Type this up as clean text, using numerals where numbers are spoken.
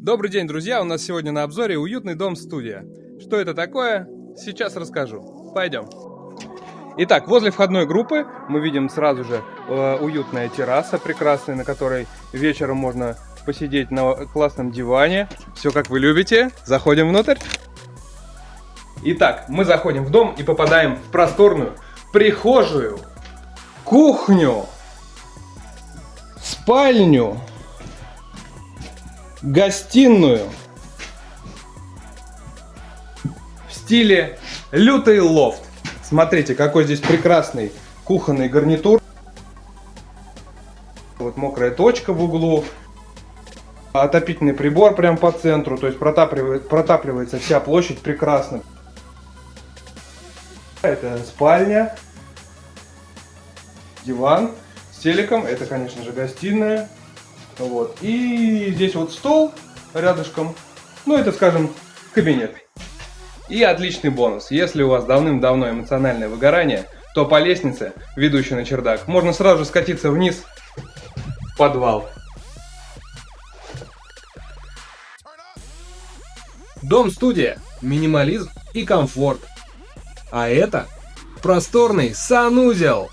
Добрый день, друзья! У нас сегодня на обзоре уютный дом-студия. Что это такое? Сейчас расскажу. Пойдем. Итак, возле входной группы мы видим сразу же уютная терраса прекрасная, на которой вечером можно посидеть на классном диване. Все как вы любите. Заходим внутрь. Итак, мы заходим в дом и попадаем в просторную прихожую, кухню, спальню, гостиную в стиле лютый лофт. Смотрите, какой здесь прекрасный кухонный гарнитур. Вот мокрая точка в углу. Отопительный прибор прям по центру, то есть протапливается вся площадь прекрасно. Это спальня, диван с телеком, это, конечно же, гостиная. Вот. И здесь вот стол рядышком, ну это, скажем, кабинет. И отличный бонус, если у вас давным-давно эмоциональное выгорание, то по лестнице, ведущей на чердак, можно сразу же скатиться вниз в подвал. Дом-студия, минимализм и комфорт. А это просторный санузел.